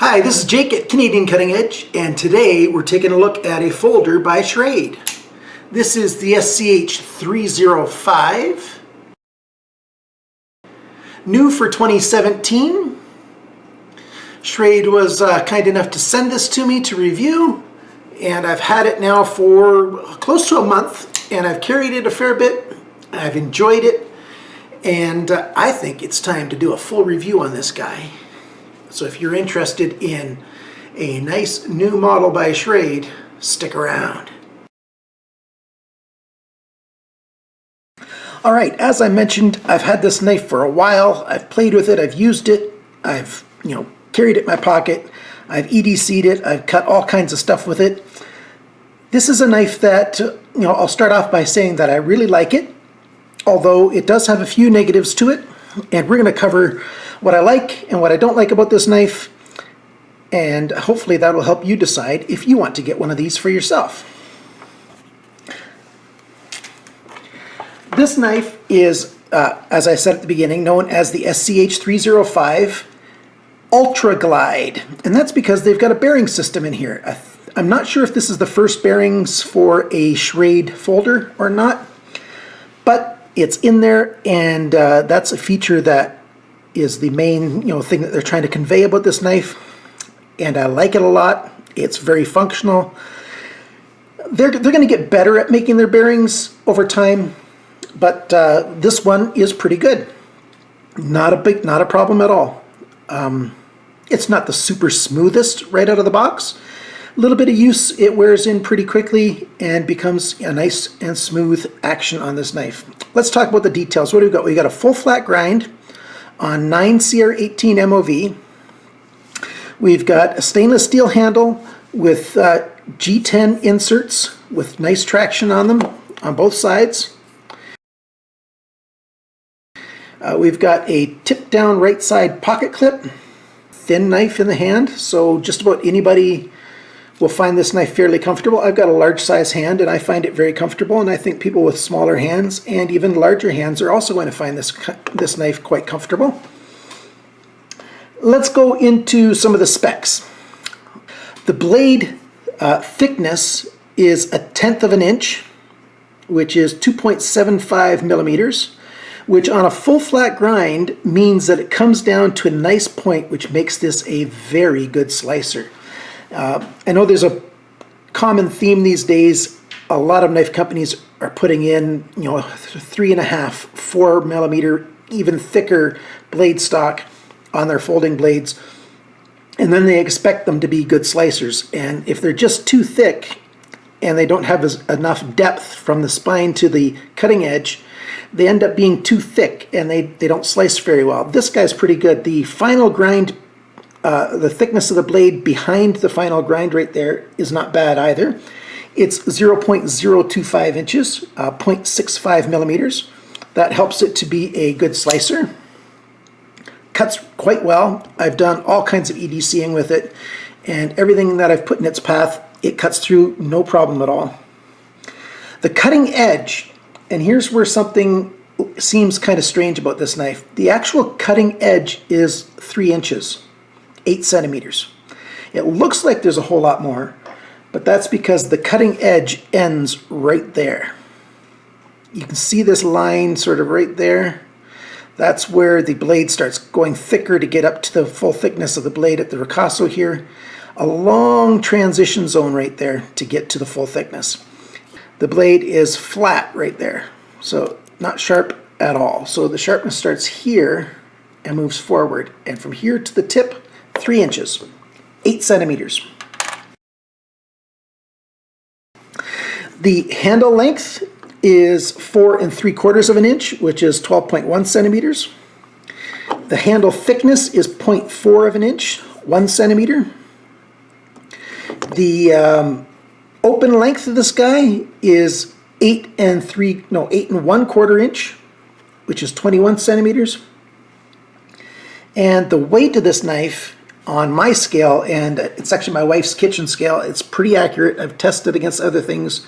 Hi, this is Jake at Canadian Cutting Edge, and today we're taking a look at a folder by Schrade. This is the SCH305, new for 2017. Schrade was kind enough to send this to me to review, and I've had it now for close to a month, and I've carried it a fair bit. I've enjoyed it, and I think it's time to do a full review on this guy. So if you're interested in a nice new model by Schrade, stick around. All right, as I mentioned, I've had this knife for a while. I've played with it, I've used it, I've carried it in my pocket, I've EDC'd it, I've cut all kinds of stuff with it. This is a knife that, I'll start off by saying that I really like it, although it does have a few negatives to it, and we're going to cover what I like and what I don't like about this knife, and hopefully that will help you decide if you want to get one of these for yourself. This knife is, as I said at the beginning, known as the SCH305 Ultra Glide, and that's because they've got a bearing system in here. I'm not sure if this is the first bearings for a Schrade folder or not, but it's in there, and that's a feature that is the main thing that they're trying to convey about this knife, and I like it a lot. It's very functional. They're going to get better at making their bearings over time, but this one is pretty good. Not a problem at all. It's not the super smoothest right out of the box. A little bit of use, it wears in pretty quickly and becomes a nice and smooth action on this knife. Let's talk about the details. What do we got? We got a full flat grind on 9CR18 MOV. We've got a stainless steel handle with G10 inserts with nice traction on them on both sides. We've got a tip down right side pocket clip, thin knife in the hand, so just about anybody will find this knife fairly comfortable. I've got a large size hand and I find it very comfortable, and I think people with smaller hands and even larger hands are also going to find this knife quite comfortable. Let's go into some of the specs. The blade thickness is 1/10 of an inch, which is 2.75 millimeters, which on a full flat grind means that it comes down to a nice point, which makes this a very good slicer. I know there's a common theme these days. A lot of knife companies are putting in 3.5, 4 millimeter, even thicker blade stock on their folding blades, and then they expect them to be good slicers. And if they're just too thick and they don't have enough depth from the spine to the cutting edge, they end up being too thick and they don't slice very well. This guy's pretty good. The final grind, the thickness of the blade behind the final grind right there is not bad either. It's 0.025 inches, 0.65 millimeters. That helps it to be a good slicer. Cuts quite well. I've done all kinds of EDCing with it, and everything that I've put in its path, it cuts through no problem at all. The cutting edge, and here's where something seems kind of strange about this knife. The actual cutting edge is 3 inches. 8 centimeters. It looks like there's a whole lot more, but that's because the cutting edge ends right there. You can see this line sort of right there. That's where the blade starts going thicker to get up to the full thickness of the blade at the ricasso here. A long transition zone right there to get to the full thickness. The blade is flat right there, so not sharp at all. So the sharpness starts here and moves forward, and from here to the tip, 3 inches, 8 centimeters. The handle length is 4 3/4 of an inch, which is 12.1 centimeters. The handle thickness is 0.4 of an inch, 1 centimeter. The open length of this guy is 8 1/4 inch, which is 21 centimeters. And the weight of this knife on my scale, and it's actually my wife's kitchen scale, it's pretty accurate. I've tested against other things.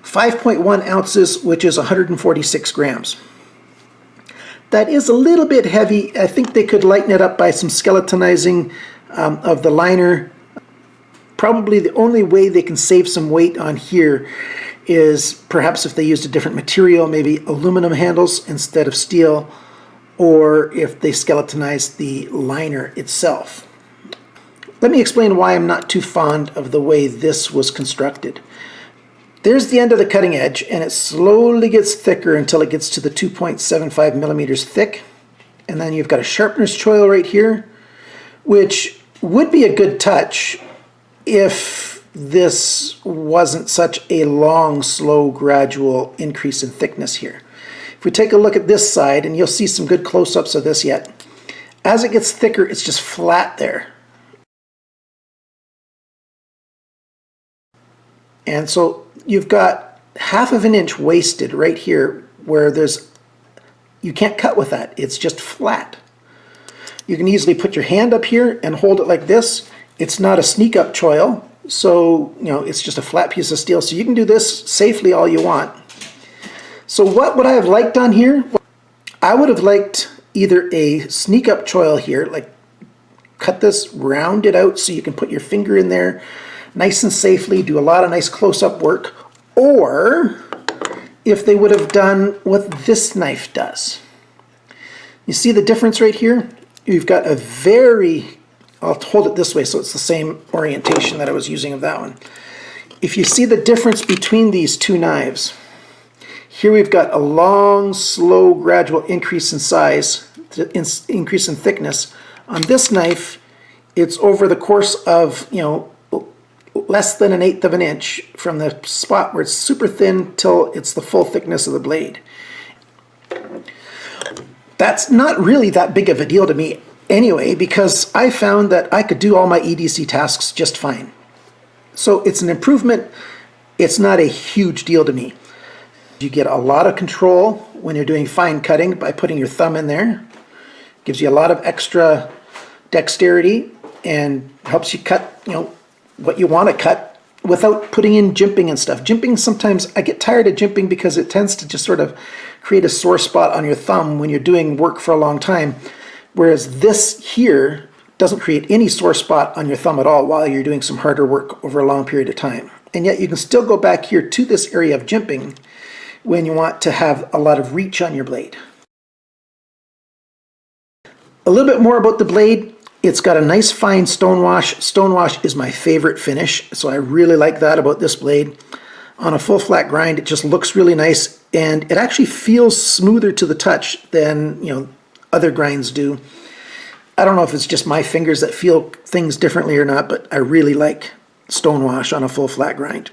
5.1 ounces, which is 146 grams. That is a little bit heavy. I think they could lighten it up by some skeletonizing of the liner. Probably the only way they can save some weight on here is perhaps if they used a different material, maybe aluminum handles instead of steel, or if they skeletonized the liner itself. Let me explain why I'm not too fond of the way this was constructed. There's the end of the cutting edge, and it slowly gets thicker until it gets to the 2.75 millimeters thick. And then you've got a sharpener's choil right here, which would be a good touch if this wasn't such a long, slow, gradual increase in thickness here. If we take a look at this side, and you'll see some good close-ups of this yet, as it gets thicker, it's just flat there. And so you've got 1/2 inch wasted right here where you can't cut with that. It's just flat. You can easily put your hand up here and hold it like this. It's not a sneak up choil, so it's just a flat piece of steel. So you can do this safely all you want. So what would I have liked on here? I would have liked either a sneak up choil here, like cut this, round it out so you can put your finger in there nice and safely, do a lot of nice close-up work, or if they would have done what this knife does. You see the difference right here? You've got a I'll hold it this way so it's the same orientation that I was using of that one. If you see the difference between these two knives, here we've got a long, slow, gradual increase in size, increase in thickness. On this knife, it's over the course of, less than 1/8 inch from the spot where it's super thin till it's the full thickness of the blade. That's not really that big of a deal to me anyway, because I found that I could do all my EDC tasks just fine. So it's an improvement. It's not a huge deal to me. You get a lot of control when you're doing fine cutting by putting your thumb in there. Gives you a lot of extra dexterity and helps you cut, what you want to cut without putting in jimping and stuff. Jimping, sometimes I get tired of jimping because it tends to just sort of create a sore spot on your thumb when you're doing work for a long time. Whereas this here doesn't create any sore spot on your thumb at all while you're doing some harder work over a long period of time. And yet you can still go back here to this area of jimping when you want to have a lot of reach on your blade. A little bit more about the blade. It's got a nice fine stonewash. Stonewash is my favorite finish, so I really like that about this blade. On a full flat grind, it just looks really nice, and it actually feels smoother to the touch than other grinds do. I don't know if it's just my fingers that feel things differently or not, but I really like stonewash on a full flat grind.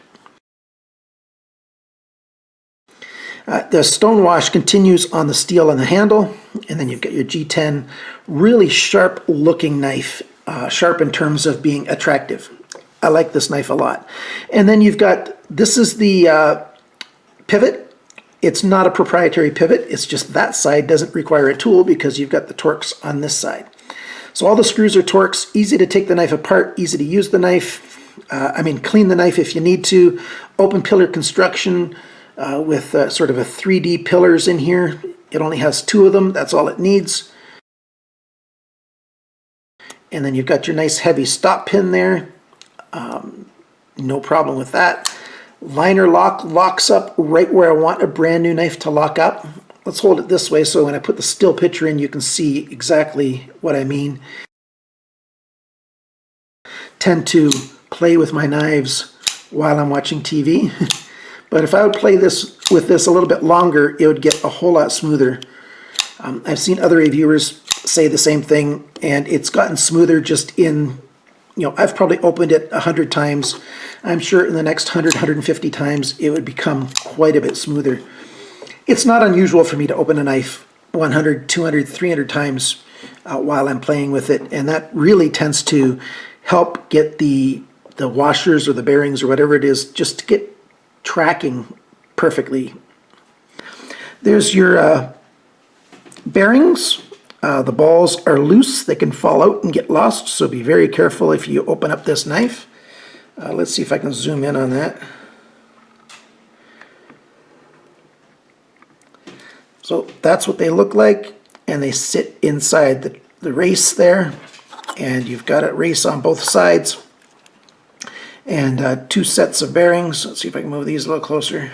The stonewash continues on the steel on the handle, and then you've got your G10, really sharp looking knife, sharp in terms of being attractive. I like this knife a lot. And then you've got, this is the pivot. It's not a proprietary pivot, it's just that side doesn't require a tool because you've got the Torx on this side. So all the screws are Torx, easy to take the knife apart, easy to use the knife. Clean the knife if you need to. Open pillar construction. With sort of a 3D pillars in here. It only has 2 of them, that's all it needs. And then you've got your nice heavy stop pin there. No problem with that. Liner lock locks up right where I want a brand new knife to lock up. Let's hold it this way so when I put the still picture in you can see exactly what I mean. Tend to play with my knives while I'm watching TV. But if I would play with this a little bit longer, it would get a whole lot smoother. I've seen other reviewers say the same thing, and it's gotten smoother just in, I've probably opened it 100 times. I'm sure in the next 100, 150 times, it would become quite a bit smoother. It's not unusual for me to open a knife 100, 200, 300 times while I'm playing with it, and that really tends to help get the washers or the bearings or whatever it is just to get tracking perfectly. There's your bearings. The balls are loose. They can fall out and get lost, so be very careful if you open up this knife. Let's see if I can zoom in on that. So that's what they look like, and they sit inside the race there. and you've got it race on both sides, and 2 sets of bearings. Let's see if I can move these a little closer.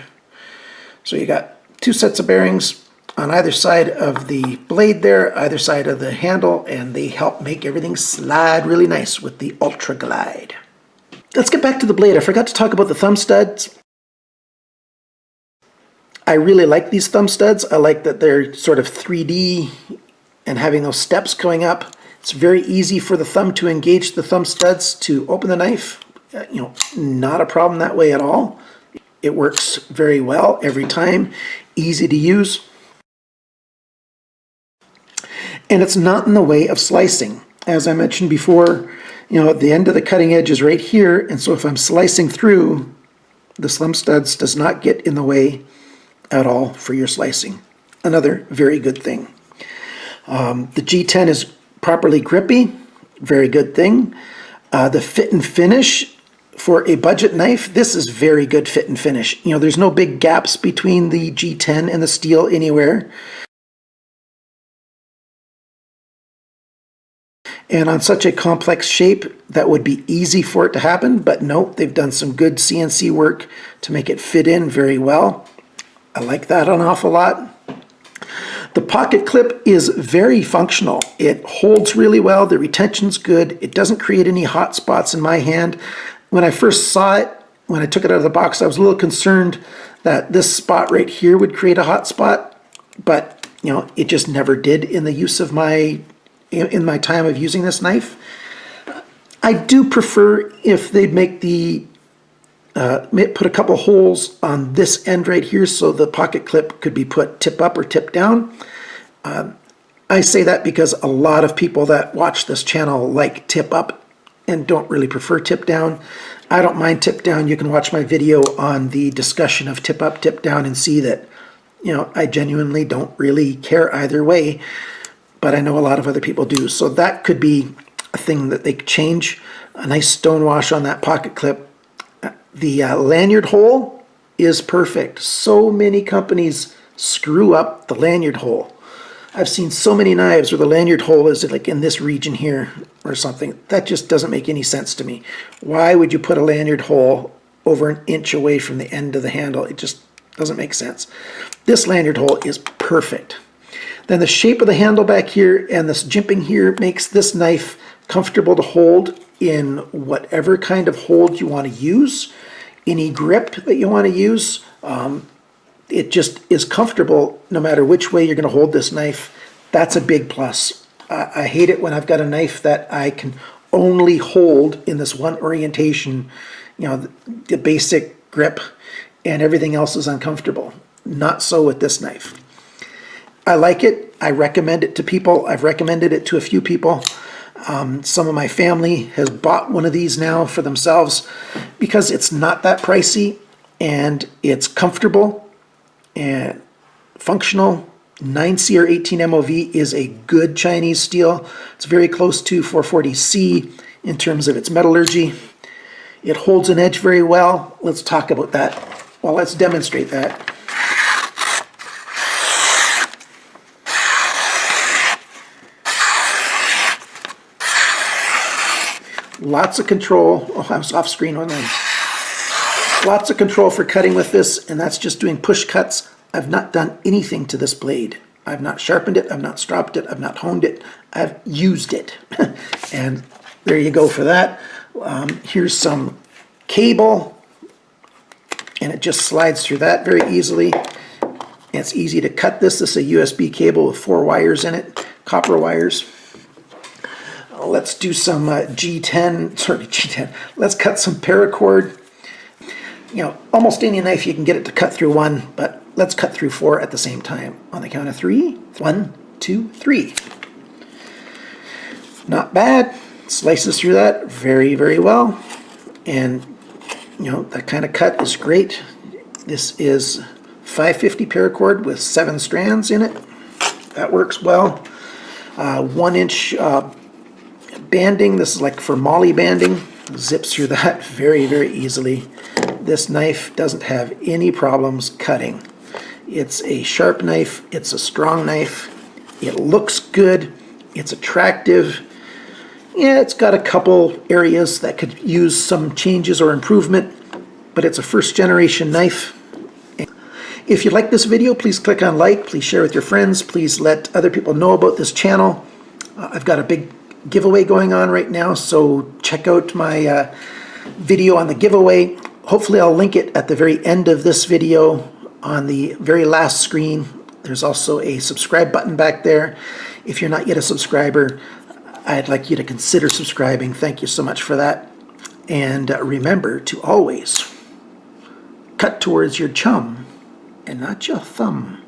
So you got 2 sets of bearings on either side of the blade there, either side of the handle, and they help make everything slide really nice with the Ultra Glide. Let's get back to the blade. I forgot to talk about the thumb studs. I really like these thumb studs. I like that they're sort of 3D and having those steps going up. It's very easy for the thumb to engage the thumb studs to open the knife. Not a problem that way at all. It works very well every time. Easy to use. And it's not in the way of slicing. As I mentioned before, the end of the cutting edge is right here, and so if I'm slicing through, the thumb studs does not get in the way at all for your slicing. Another very good thing. The G10 is properly grippy, very good thing. The fit and finish for a budget knife, this is very good fit and finish. There's no big gaps between the G10 and the steel anywhere. And on such a complex shape, that would be easy for it to happen, but nope, they've done some good CNC work to make it fit in very well. I like that an awful lot. The pocket clip is very functional. It holds really well, the retention's good, it doesn't create any hot spots in my hand. When I first saw it, when I took it out of the box, I was a little concerned that this spot right here would create a hot spot, but it just never did in the use of in my time of using this knife. I do prefer if they'd make put a couple holes on this end right here so the pocket clip could be put tip up or tip down. I say that because a lot of people that watch this channel like tip up and don't really prefer tip down. I don't mind tip down. You can watch my video on the discussion of tip up, tip down and see that I genuinely don't really care either way, but I know a lot of other people do. So that could be a thing that they change. A nice stonewash on that pocket clip. The lanyard hole is perfect. So many companies screw up the lanyard hole. I've seen so many knives where the lanyard hole is like in this region here or something. That just doesn't make any sense to me. Why would you put a lanyard hole over an inch away from the end of the handle? It just doesn't make sense. This lanyard hole is perfect. Then the shape of the handle back here and this jimping here makes this knife comfortable to hold in whatever kind of hold you want to use, any grip that you want to use. It just is comfortable no matter which way you're going to hold this knife. That's a big plus. I hate it when I've got a knife that I can only hold in this one orientation, the basic grip, and everything else is uncomfortable. Not so with this knife. I like it. I recommend it to people. I've recommended it to a few people. Some of my family has bought one of these now for themselves because it's not that pricey and it's comfortable and functional. 9C or 18 MOV is a good Chinese steel. It's very close to 440C in terms of its metallurgy. It holds an edge very well. Let's talk about that. Well, let's demonstrate that. Lots of control. Oh, I was off screen on that. Lots of control for cutting with this, and that's just doing push cuts. I've not done anything to this blade. I've not sharpened it, I've not stropped it, I've not honed it. I've used it. And there you go for that. Here's some cable, and it just slides through that very easily. It's easy to cut this. This is a USB cable with 4 wires in it, copper wires. Let's do some G10. Let's cut some paracord. Almost any knife you can get it to cut through 1, but let's cut through 4 at the same time. On the count of 3. 1, 2, 3. Not bad. Slices through that very, very well. And, that kind of cut is great. This is 550 paracord with 7 strands in it. That works well. 1-inch banding. This is like for molly banding. Zips through that very, very easily. This knife doesn't have any problems cutting. It's a sharp knife. It's a strong knife. It looks good. It's attractive. Yeah, it's got a couple areas that could use some changes or improvement, but it's a first generation knife. If you like this video, please click on like, please share with your friends, please let other people know about this channel. I've got a big giveaway going on right now, so check out my video on the giveaway. Hopefully I'll link it at the very end of this video on the very last screen. There's also a subscribe button back there. If you're not yet a subscriber, I'd like you to consider subscribing. Thank you so much for that. And remember to always cut towards your chum and not your thumb.